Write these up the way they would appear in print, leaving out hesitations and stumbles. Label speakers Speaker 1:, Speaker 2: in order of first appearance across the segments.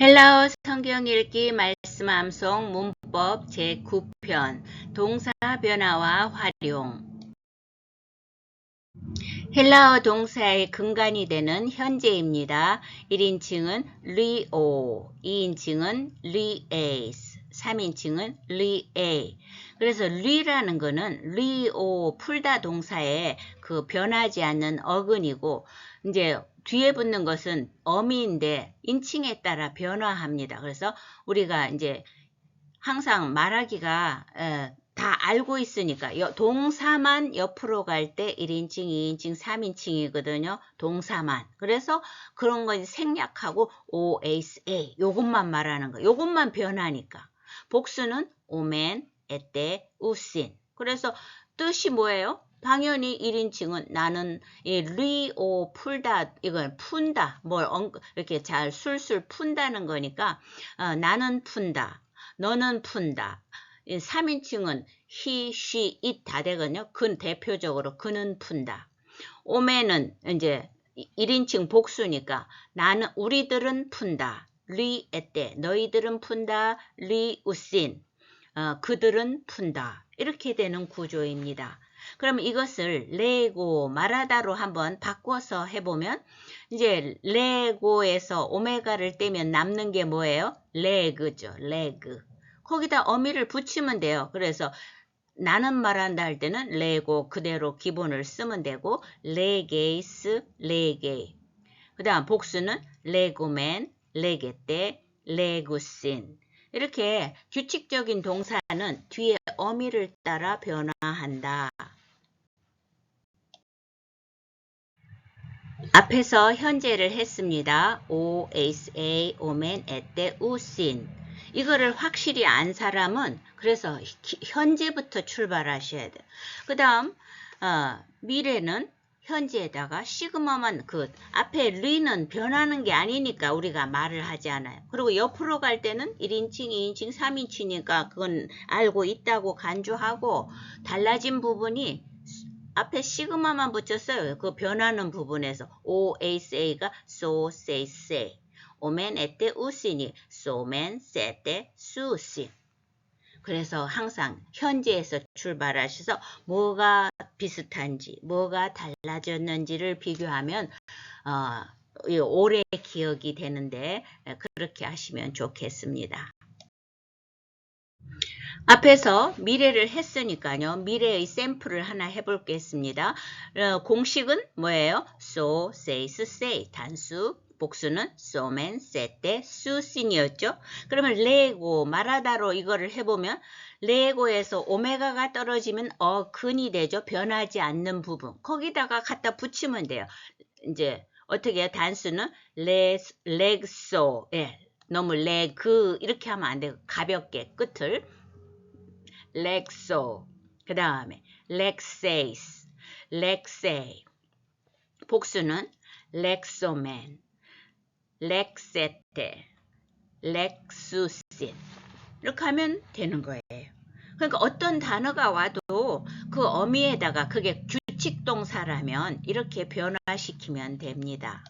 Speaker 1: 헬라어 성경 읽기 말씀 암송 문법 제9편 동사 변화와 활용. 헬라어 동사의 근간이 되는 현재입니다. 1인칭은 리오, 2인칭은 리에이스, 3인칭은 리에이. 그래서 리라는 거는 리오 풀다 동사의 그 변하지 않는 어근이고, 이제 뒤에 붙는 것은 어미인데 인칭에 따라 변화합니다. 그래서 우리가 이제 항상 말하기가 다 알고 있으니까 동사만 옆으로 갈 때 1인칭, 2인칭, 3인칭이거든요. 동사만. 그래서 그런 거 생략하고 OSA 요것만 말하는 거. 요것만 변하니까. 복수는 오멘, 에떼, 우신. 그래서 뜻이 뭐예요? 당연히 1인칭은 나는 리오 풀다, 이건 푼다, 이렇게 잘 술술 푼다는 거니까 나는 푼다, 너는 푼다. 3인칭은 he, she, it 다 되거든요. 대표적으로 그는 푼다. 오메는 이제 1인칭 복수니까 나는 우리들은 푼다. 리 에떼 너희들은 푼다. 리 우신 그들은 푼다. 이렇게 되는 구조입니다. 그럼 이것을 레고 말하다로 한번 바꿔서 해보면 이제 레고에서 오메가를 떼면 남는 게 뭐예요? 레그죠. 레그. 거기다 어미를 붙이면 돼요. 그래서 나는 말한다 할 때는 레고 그대로 기본을 쓰면 되고 레게이스, 레게이. 그 다음 복수는 레고맨, 레게떼, 레구신. 이렇게 규칙적인 동사는 뒤에 어미를 따라 변화한다. 앞에서 현재를 했습니다. OSA, 오멘, 에떼, 우신. 이거를 확실히 안 사람은 그래서 현재부터 출발하셔야 돼요. 그 다음 미래는 현재에다가 시그마만 앞에 리는 변하는 게 아니니까 우리가 말을 하지 않아요. 그리고 옆으로 갈 때는 1인칭, 2인칭, 3인칭이니까 그건 알고 있다고 간주하고 달라진 부분이 앞에 시그마만 붙였어요. 그 변하는 부분에서 OSA가 so, say, say. 오멘, 에떼, 우신이 소멘, 세떼, 수신. 그래서 항상 현재에서 출발하셔서 뭐가 비슷한지, 뭐가 달라졌는지를 비교하면 오래 기억이 되는데 그렇게 하시면 좋겠습니다. 앞에서 미래를 했으니까요. 미래의 샘플을 하나 해볼겠습니다. 공식은 뭐예요? so, says, say. 단수. 복수는 somen, sete, 수신이었죠. 그러면 레고, 말하다로 이거를 해보면 레고에서 오메가가 떨어지면 근이 되죠. 변하지 않는 부분. 거기다가 갖다 붙이면 돼요. 이제 어떻게 해요? 단수는 렉소. 예, 너무 레그 이렇게 하면 안 돼요. 가볍게 끝을. 렉소. 그 다음에 렉세이스, 렉세이. 복수는 렉소맨, 렉세테, 렉수신. 이렇게 하면 되는 거예요. 그러니까 어떤 단어가 와도 그 어미에다가 그게 규칙동사라면 이렇게 변화시키면 됩니다.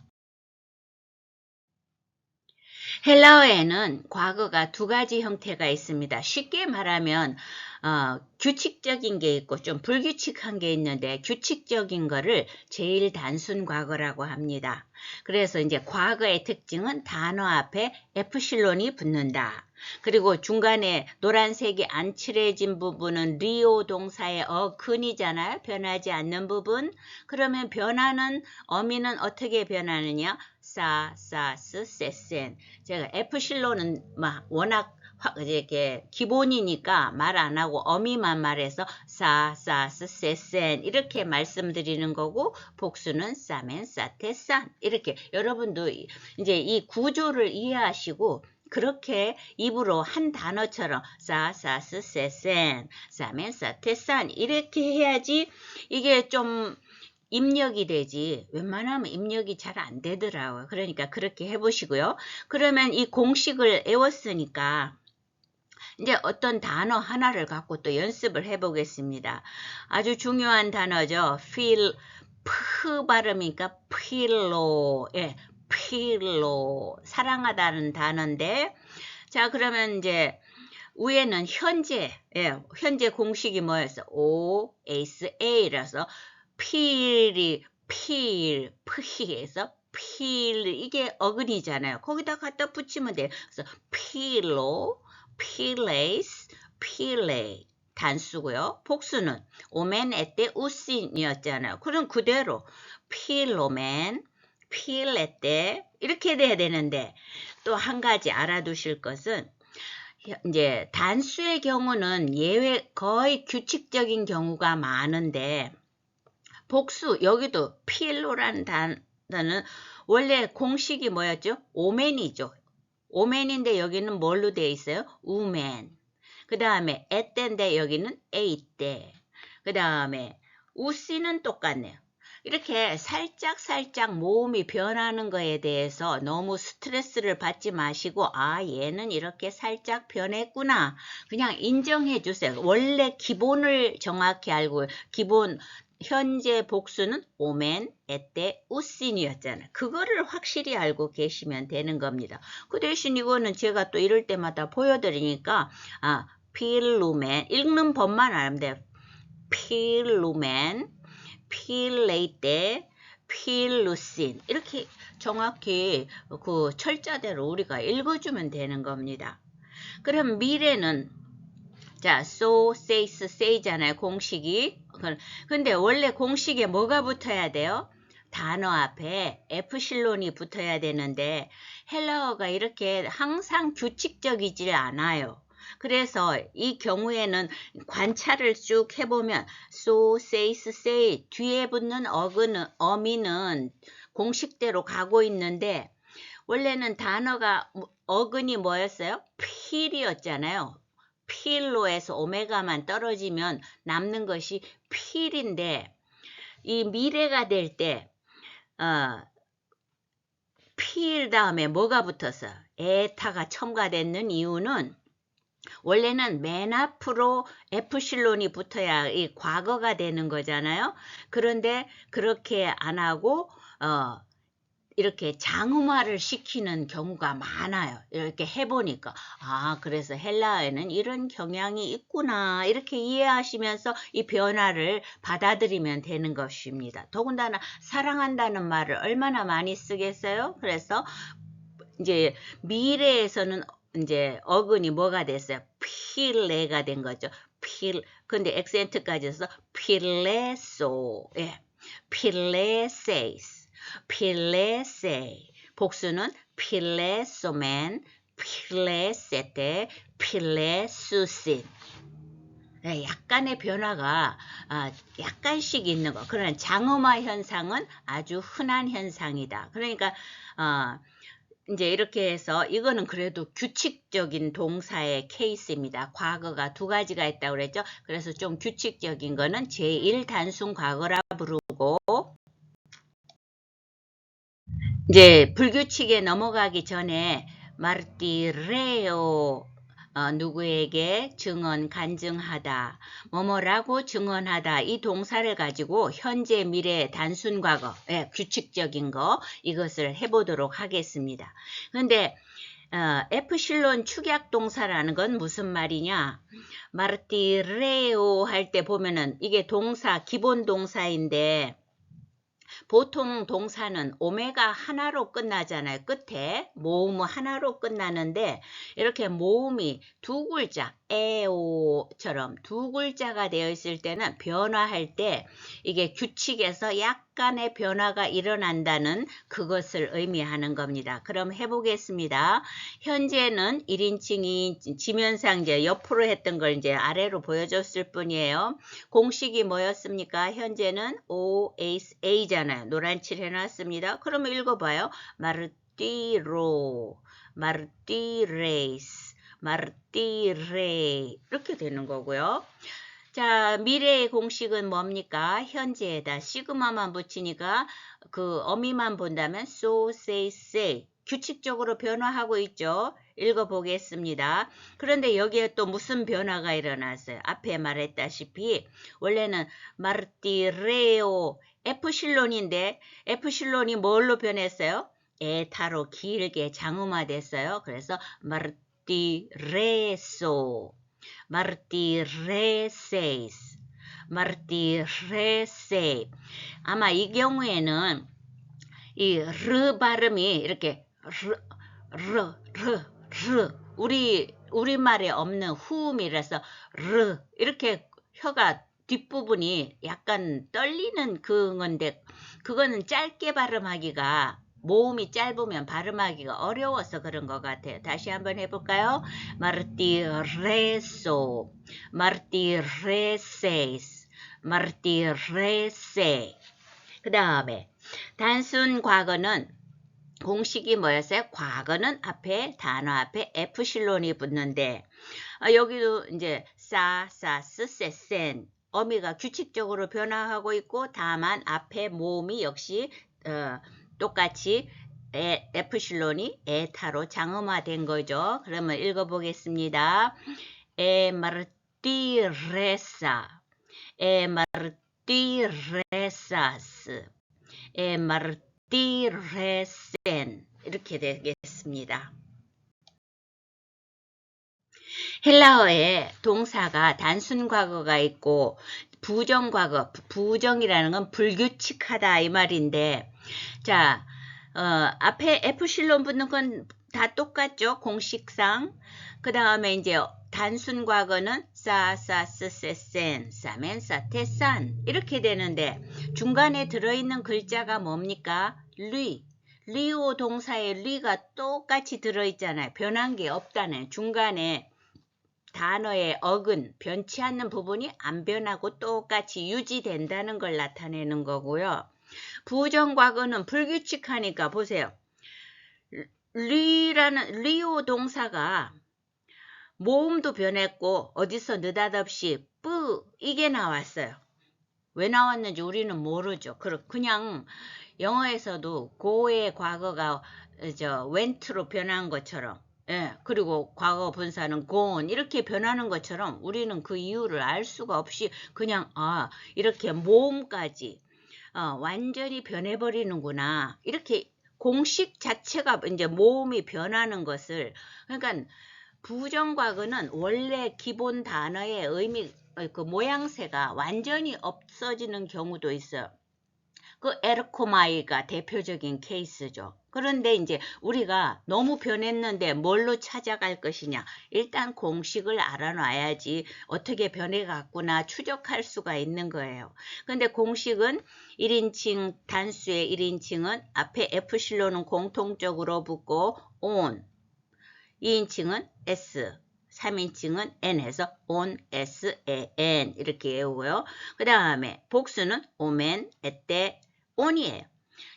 Speaker 1: 헬라어에는 과거가 두 가지 형태가 있습니다. 쉽게 말하면 규칙적인 게 있고 좀 불규칙한 게 있는데 규칙적인 거를 제일 단순 과거라고 합니다. 그래서 이제 과거의 특징은 단어 앞에 에프실론이 붙는다. 그리고 중간에 노란색이 안 칠해진 부분은 리오 동사의 근이잖아요. 변하지 않는 부분. 그러면 변하는 어미는 어떻게 변하느냐? 사스, 세센. 제가 에프실론은 워낙 이렇게 기본이니까 말 안 하고 어미만 말해서 사스, 세센 이렇게 말씀드리는 거고 복수는 사멘, 사테, 산 이렇게 여러분도 이제 이 구조를 이해하시고 그렇게 입으로 한 단어처럼 사스, 세센, 사멘, 사테, 산 이렇게 해야지 이게 좀 입력이 되지 웬만하면 입력이 잘 안 되더라고요. 그러니까 그렇게 해보시고요. 그러면 이 공식을 외웠으니까 이제 어떤 단어 하나를 갖고 또 연습을 해보겠습니다. 아주 중요한 단어죠. feel, 프 발음이니까 필로, 예, 필로 사랑하다는 단어인데 자 그러면 이제 위에는 현재 현재 공식이 뭐였어? OSA라서 필이 필에서 필 이게 어근이잖아요. 거기다 갖다 붙이면 돼요. 그래서 필로, 필레이스, 필레이 단수고요. 복수는 오멘 에떼 우신이었잖아요. 그럼 그대로 필로멘, 필에떼 이렇게 돼야 되는데 또 한 가지 알아두실 것은 이제 단수의 경우는 예외 거의 규칙적인 경우가 많은데 복수 여기도 필로라는 단어는 원래 공식이 뭐였죠? 오맨이죠. 오맨인데 여기는 뭘로 되어 있어요? 우맨. 그 다음에 에때인데 여기는 에이때. 그 다음에 우씨는 똑같네요. 이렇게 살짝 모음이 변하는 거에 대해서 너무 스트레스를 받지 마시고 아 얘는 이렇게 살짝 변했구나. 그냥 인정해 주세요. 원래 기본을 정확히 알고 기본 현재 복수는 오멘, 에떼, 우신이었잖아요. 그거를 확실히 알고 계시면 되는 겁니다. 그 대신 이거는 제가 또 이럴 때마다 보여드리니까 아 필루멘 읽는 법만 알면 돼요. 필루멘, 필레이테, 필루신 이렇게 정확히 그 철자대로 우리가 읽어주면 되는 겁니다. 그럼 미래는 자, so, says, say잖아요. 공식이. 근데 원래 공식에 뭐가 붙어야 돼요? 단어 앞에 에프실론이 붙어야 되는데 헬라어가 이렇게 항상 규칙적이지 않아요. 그래서 이 경우에는 관찰을 쭉 해보면 so, says, say 뒤에 붙는 어미는 공식대로 가고 있는데 원래는 단어가 어근이 뭐였어요? 필이었잖아요. 필로에서 오메가만 떨어지면 남는 것이 필인데 이 미래가 될 때 필 다음에 뭐가 붙어서 에타가 첨가되는 이유는 원래는 맨 앞으로 에프실론이 붙어야 이 과거가 되는 거잖아요. 그런데 그렇게 안 하고 이렇게 장음화를 시키는 경우가 많아요. 이렇게 해보니까 아 그래서 헬라어에는 이런 경향이 있구나 이렇게 이해하시면서 이 변화를 받아들이면 되는 것입니다. 더군다나 사랑한다는 말을 얼마나 많이 쓰겠어요? 그래서 이제 미래에서는 이제 어근이 뭐가 됐어요? 필레가 된 거죠. 근데 액센트까지 해서 필레소 필레세이스 필레세 복수는 필레소멘, 필레세테, 필레수신 약간의 변화가 약간씩 있는 거. 그러나 장음화 현상은 아주 흔한 현상이다. 그러니까 이제 이렇게 해서 이거는 그래도 규칙적인 동사의 케이스입니다. 과거가 두 가지가 있다고 그랬죠. 그래서 좀 규칙적인 거는 제1 단순 과거라 부르고 이제 불규칙에 넘어가기 전에 마르티레오 누구에게 증언 간증하다 뭐뭐라고 증언하다 이 동사를 가지고 현재 미래 단순 과거 규칙적인 거 이것을 해보도록 하겠습니다. 그런데 에프실론 축약 동사라는 건 무슨 말이냐 마르티레오 할 때 보면은 이게 동사 기본 동사인데 보통 동사는 오메가 하나로 끝나잖아요. 끝에 모음 하나로 끝나는데 이렇게 모음이 두 글자 에오처럼 두 글자가 되어 있을 때는 변화할 때 이게 규칙에서 약간의 변화가 일어난다는 그것을 의미하는 겁니다. 그럼 해보겠습니다. 현재는 1인칭이 지면상 이제 옆으로 했던 걸 이제 아래로 보여줬을 뿐이에요. 공식이 뭐였습니까? 현재는 OSA잖아요. 노란 칠 해놨습니다. 그러면 읽어봐요. 마르티로, 마르티레이스, 마르티레이 이렇게 되는 거고요. 자, 미래의 공식은 뭡니까? 현재에다 시그마만 붙이니까 그 어미만 본다면 so, say, say 규칙적으로 변화하고 있죠. 읽어보겠습니다. 그런데 여기에 또 무슨 변화가 일어났어요? 앞에 말했다시피 원래는 마르티레오 에프실론인데 에프실론이 뭘로 변했어요? 에타로 길게 장음화됐어요. 그래서 martireso, martireses, martirese. 아마 이 경우에는 이 르 발음이 이렇게 르 우리말에 없는 후음이라서 르 이렇게 혀가 뒷부분이 약간 떨리는 그건데 그거는 짧게 발음하기가 모음이 짧으면 발음하기가 어려워서 그런 것 같아요. 다시 한번 해볼까요? martireso, martireses, martirese. 그 다음에 단순 과거는 공식이 뭐였어요? 과거는 앞에 단어 앞에 에프실론이 붙는데 여기도 이제 사사스세센 어미가 규칙적으로 변화하고 있고 다만 앞에 모음이 역시 똑같이 에프실론이 에타로 장음화된 거죠. 그러면 읽어보겠습니다. 에마르티레사, 에마르티레사스, 에마르티레센 이렇게 되겠습니다. 헬라어에 동사가 단순 과거가 있고 부정 과거, 부정이라는 건 불규칙하다 이 말인데 자 앞에 에프실론 붙는 건 다 똑같죠 공식상. 그 다음에 이제 단순 과거는 사사스세센 사멘 사테산 이렇게 되는데 중간에 들어있는 글자가 뭡니까? 리오 동사의 리가 똑같이 들어있잖아요. 변한 게 없다네. 중간에 단어의 어근, 변치 않는 부분이 안 변하고 똑같이 유지된다는 걸 나타내는 거고요. 부정과거는 불규칙하니까 보세요. 리오 동사가 모음도 변했고 어디서 느닷없이 뿌 이게 나왔어요. 왜 나왔는지 우리는 모르죠. 그냥 영어에서도 go의 과거가 went로 변한 것처럼 그리고 과거 분사는 gone 이렇게 변하는 것처럼 우리는 그 이유를 알 수가 없이 그냥 이렇게 모음까지 완전히 변해버리는구나. 이렇게 공식 자체가 이제 모음이 변하는 것을 그러니까 부정과거는 원래 기본 단어의 의미 그 모양새가 완전히 없어지는 경우도 있어요. 그 에르코마이가 대표적인 케이스죠. 그런데 이제 우리가 너무 변했는데 뭘로 찾아갈 것이냐. 일단 공식을 알아놔야지 어떻게 변해갔구나 추적할 수가 있는 거예요. 근데 공식은 1인칭 단수의 1인칭은 앞에 에프실론은 공통적으로 붙고 on 2인칭은 S 3인칭은 N 해서 on, S, A, N 이렇게 외우고요. 그 다음에 복수는 오멘, 에떼, on이에요.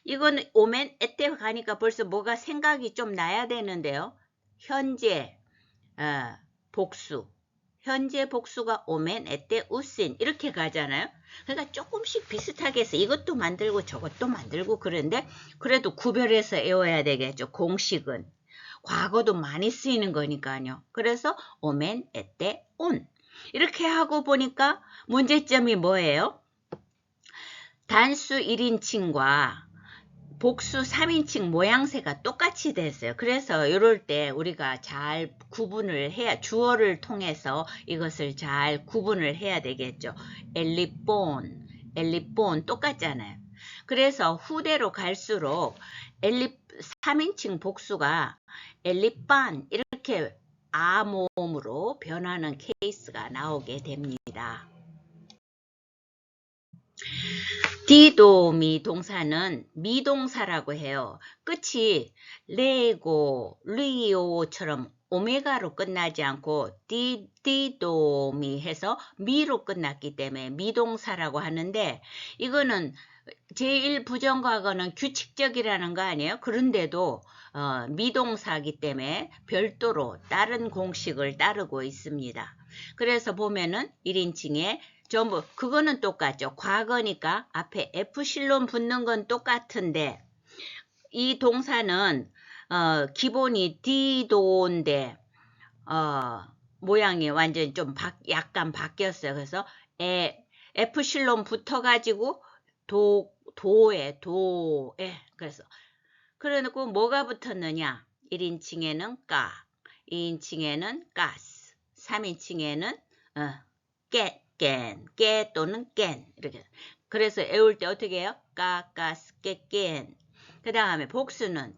Speaker 1: 이거는 오멘, 에떼 가니까 벌써 뭐가 생각이 좀 나야 되는데요. 현재 복수. 현재 복수가 오멘, 에떼, 우신 이렇게 가잖아요. 그러니까 조금씩 비슷하게 해서 이것도 만들고 저것도 만들고 그런데 그래도 구별해서 외워야 되겠죠. 공식은. 과거도 많이 쓰이는 거니까요. 그래서 오멘, 에떼, 온 이렇게 하고 보니까 문제점이 뭐예요? 단수 1인칭과 복수 3인칭 모양새가 똑같이 됐어요. 그래서 이럴 때 우리가 잘 구분을 해야 주어를 통해서 이것을 잘 구분을 해야 되겠죠. 엘리폰, 엘리폰 똑같잖아요. 그래서 후대로 갈수록 3인칭 복수가 엘리판 이렇게 아모음으로 변하는 케이스가 나오게 됩니다. 디도미 동사는 미동사라고 해요. 끝이 레고, 리오처럼 오메가로 끝나지 않고 디도미 해서 미로 끝났기 때문에 미동사라고 하는데 이거는 제1부정과거는 규칙적이라는 거 아니에요? 그런데도 미동사이기 때문에 별도로 다른 공식을 따르고 있습니다. 그래서 보면은 1인칭에 전부 그거는 똑같죠. 과거니까 앞에 에프실론 붙는 건 똑같은데 이 동사는 기본이 디도인데 모양이 완전히 좀 약간 바뀌었어요. 그래서 에프실론 붙어가지고 도에 그래서 그래놓고 뭐가 붙었느냐? 1인칭에는 까, 2인칭에는 가스, 3인칭에는 깨 또는 깬 이렇게. 그래서 애울 때 어떻게 해요? 까, 가스, 깬. 그 다음에 복수는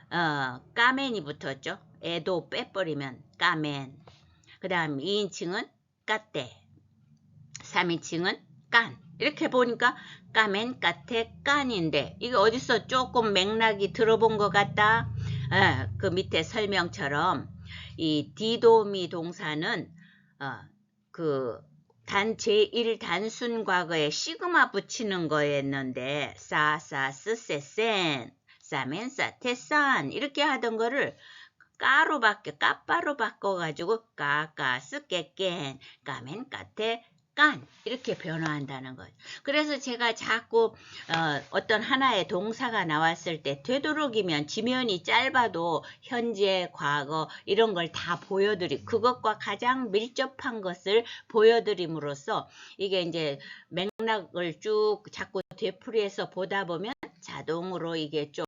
Speaker 1: 까맨이 붙었죠. 애도 빼버리면 까맨. 그 다음 2인칭은 까떼, 3인칭은 깐. 이렇게 보니까 까맨, 까테, 깐인데 이게 어디서 조금 맥락이 들어본 것 같다. 그 밑에 설명처럼 이 디도미 동사는 그 제1 단순 과거에 시그마 붙이는 거였는데 싸싸스 세센 싸멘 싸테 산 이렇게 하던 거를 까빠로 바꿔가지고 까까스 깨깬 까멘 까테 깐 이렇게 변화한다는 거예요. 그래서 제가 자꾸 어떤 하나의 동사가 나왔을 때 되도록이면 지면이 짧아도 현재, 과거 이런 걸 다 그것과 가장 밀접한 것을 보여드림으로써 이게 이제 맥락을 쭉 자꾸 되풀이해서 보다 보면 자동으로 이게 좀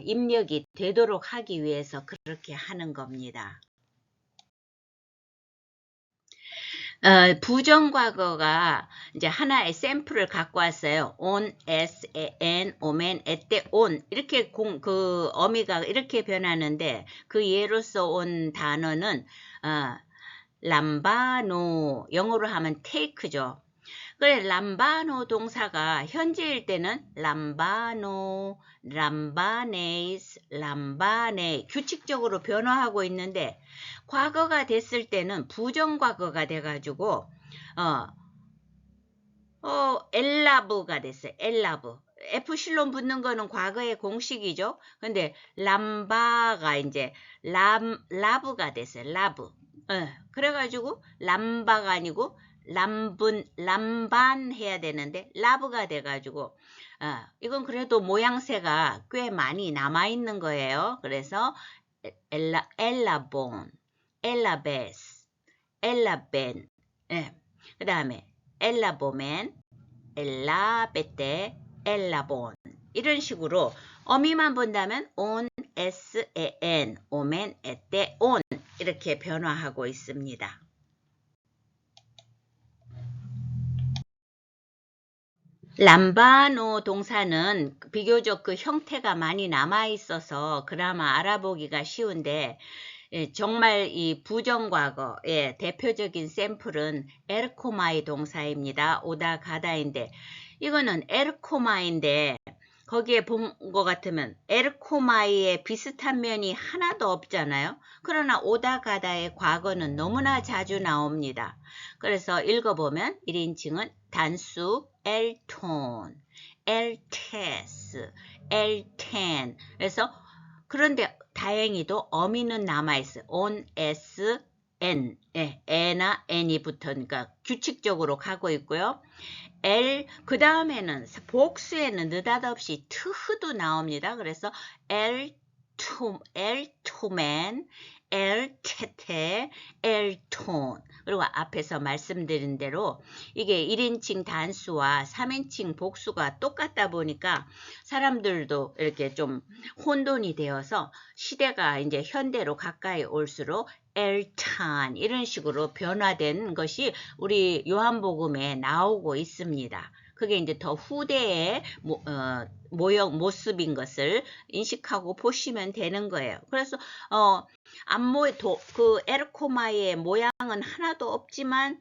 Speaker 1: 입력이 되도록 하기 위해서 그렇게 하는 겁니다. 부정과거가 이제 하나의 샘플을 갖고 왔어요. on, as, an, omen, at, on 이렇게 그 어미가 이렇게 변하는데 그 예로서 온 단어는 람바노, 영어로 하면 take죠. 그래 람바노 동사가 현재일 때는 람바노, 람바네이스, 람바네 규칙적으로 변화하고 있는데 과거가 됐을 때는 부정과거가 돼가지고 엘라브가 됐어요. 엘라브. F실론 붙는 거는 과거의 공식이죠. 근데 람바가 이제 라브가 됐어요. 라브. 그래가지고 람바가 아니고 람반 해야 되는데 라브가 돼가지고 이건 그래도 모양새가 꽤 많이 남아있는 거예요. 그래서 엘라본, 엘라베스, 엘라벤, 그 다음에 엘라보멘, 엘라베테, 엘라본 이런 식으로 어미만 본다면 on, s, en, omen, ete, on 이렇게 변화하고 있습니다. 람바노 동사는 비교적 그 형태가 많이 남아있어서 그나마 알아보기가 쉬운데 정말 이 부정과거의 대표적인 샘플은 에르코마이 동사입니다. 오다 가다인데 이거는 에르코마인데 거기에 본 것 같으면 에르코마이의 비슷한 면이 하나도 없잖아요. 그러나 오다 가다의 과거는 너무나 자주 나옵니다. 그래서 읽어보면 1인칭은 단수 엘톤, 엘테스, 엘텐 그래서 그런데 다행히도 어미는 남아있어요. on, s, n 에나 n이 붙으니까 규칙적으로 가고 있고요. 그 다음에는 복수에는 느닷없이 트흐도 나옵니다. 그래서 엘토맨, 엘테테, 엘톤 그리고 앞에서 말씀드린 대로 이게 1인칭 단수와 3인칭 복수가 똑같다 보니까 사람들도 이렇게 좀 혼돈이 되어서 시대가 이제 현대로 가까이 올수록 엘탄 이런 식으로 변화된 것이 우리 요한복음에 나오고 있습니다. 그게 이제 더 후대의 모습인 것을 인식하고 보시면 되는 거예요. 그래서 그 에르코마의 모양은 하나도 없지만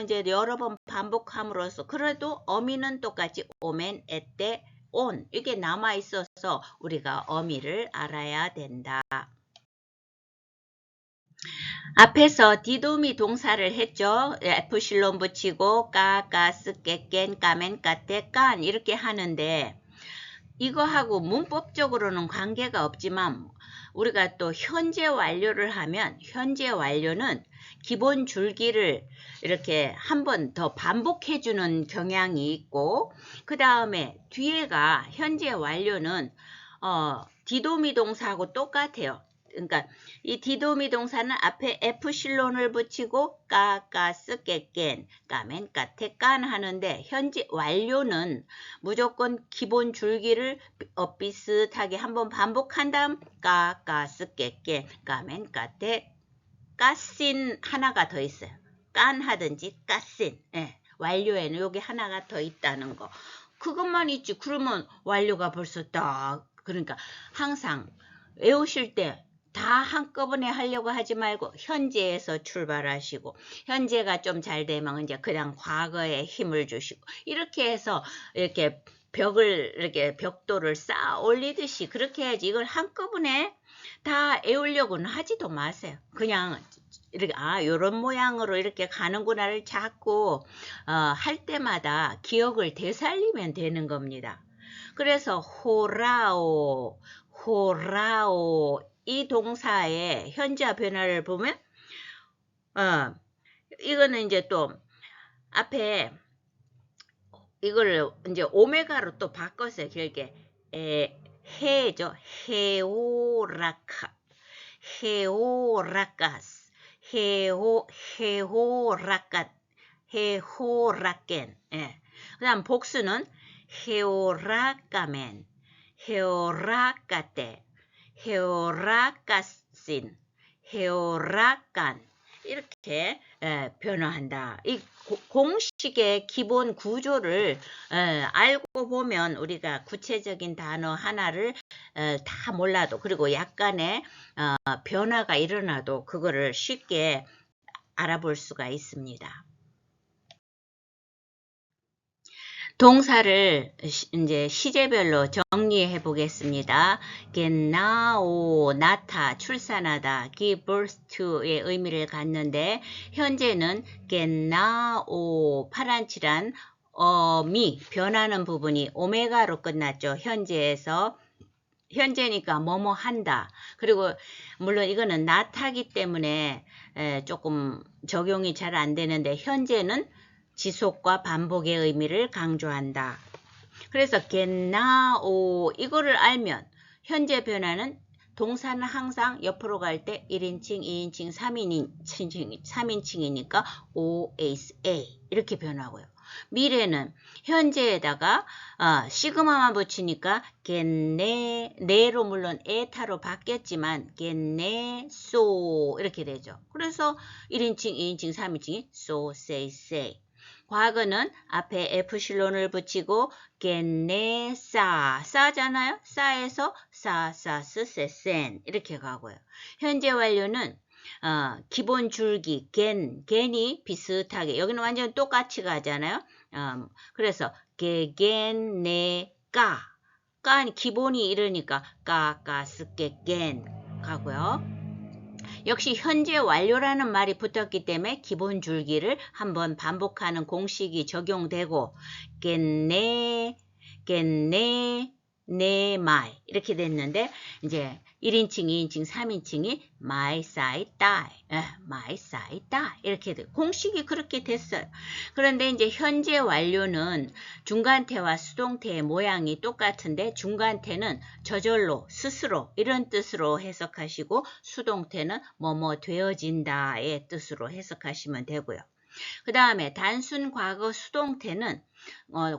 Speaker 1: 이제 여러 번 반복함으로써 그래도 어미는 똑같이 오멘, 에떼, 온 이게 남아 있어서 우리가 어미를 알아야 된다. 앞에서 디도미 동사를 했죠. F실론 붙이고 까스, 깨깬, 까멘, 까테, 깐 이렇게 하는데 이거하고 문법적으로는 관계가 없지만 우리가 또 현재 완료를 하면 현재 완료는 기본 줄기를 이렇게 한 번 더 반복해주는 경향이 있고 그 다음에 뒤에가 현재 완료는 디도미 동사하고 똑같아요. 그러니까 이 디도미 동사는 앞에 에프실론을 붙이고 까까스 깨깬 까멘 까테 깐 하는데 현재 완료는 무조건 기본 줄기를 비슷하게 한번 반복한 다음 까까스 깨깬 까멘 까테 까신 하나가 더 있어요. 깐 하든지 까신. 예, 완료에는 여기 하나가 더 있다는 거. 그것만 있지. 그러면 완료가 벌써 딱. 그러니까 항상 외우실 때 다 한꺼번에 하려고 하지 말고 현재에서 출발하시고 현재가 좀 잘 되면 이제 그냥 과거에 힘을 주시고 이렇게 해서 이렇게 이렇게 벽돌을 쌓아 올리듯이 그렇게 해야지. 이걸 한꺼번에 다 외우려고는 하지도 마세요. 그냥 이렇게 요런 모양으로 이렇게 가는구나를 자꾸 할 때마다 기억을 되살리면 되는 겁니다. 그래서 호라오 이 동사의 현재와 변화를 보면 이거는 이제 또 앞에 이거를 이제 오메가로 또 바꿨어요. 길게 해죠. 헤오라카스 헤호라켄. 예. 그다음 복수는 헤오라카멘, 헤오라카테, 헤오라카신, 헤오라칸 이렇게 변화한다. 이 공식의 기본 구조를 알고 보면 우리가 구체적인 단어 하나를 다 몰라도 그리고 약간의 변화가 일어나도 그거를 쉽게 알아볼 수가 있습니다. 동사를 이제 시제별로 정리해 보겠습니다. get now, 낳다, 출산하다, give birth to의 의미를 갖는데 현재는 get now, 파란칠한 미, 변하는 부분이 오메가로 끝났죠. 현재니까 뭐뭐 한다. 그리고 물론 이거는 낳다기 때문에 조금 적용이 잘 안 되는데 현재는 지속과 반복의 의미를 강조한다. 그래서 get now 이거를 알면 현재 변화는 동사는 항상 옆으로 갈 때 1인칭, 2인칭, 3인칭이니까 OSA 이렇게 변하고요. 미래는 현재에다가 시그마만 붙이니까 네로 물론 에타로 바뀌었지만 so 이렇게 되죠. 그래서 1인칭, 2인칭, 3인칭이 so, say. 과거는 앞에 에프실론을 붙이고 싸잖아요. 싸에서 세센 이렇게 가고요. 현재 완료는 기본 줄기 겐이 비슷하게 여기는 완전 똑같이 가잖아요. 그래서 깐 기본이 이러니까 까스깨겐 가고요. 역시 현재 완료라는 말이 붙었기 때문에 기본 줄기를 한번 반복하는 공식이 적용되고 마이 이렇게 됐는데 이제 1인칭, 2인칭, 3인칭이 my side die 이렇게 돼. 공식이 그렇게 됐어요. 그런데 이제 현재 완료는 중간태와 수동태의 모양이 똑같은데 중간태는 저절로, 스스로 이런 뜻으로 해석하시고 수동태는 뭐뭐 되어진다의 뜻으로 해석하시면 되고요. 그 다음에 단순 과거 수동태는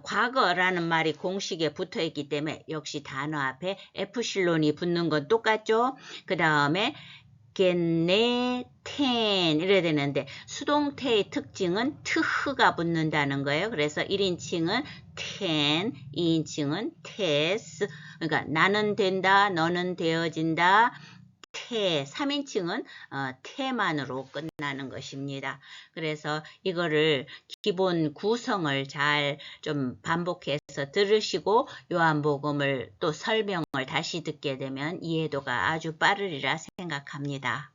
Speaker 1: 과거라는 말이 공식에 붙어 있기 때문에 역시 단어 앞에 에프실론이 붙는 건 똑같죠. 그 다음에 텐 이래야 되는데 수동태의 특징은 트흐가 붙는다는 거예요. 그래서 1인칭은 텐, 2인칭은 테스. 그러니까 나는 된다, 너는 되어진다. 3인칭은 태만으로 끝나는 것입니다. 그래서 이거를 기본 구성을 잘 좀 반복해서 들으시고 요한복음을 또 설명을 다시 듣게 되면 이해도가 아주 빠르리라 생각합니다.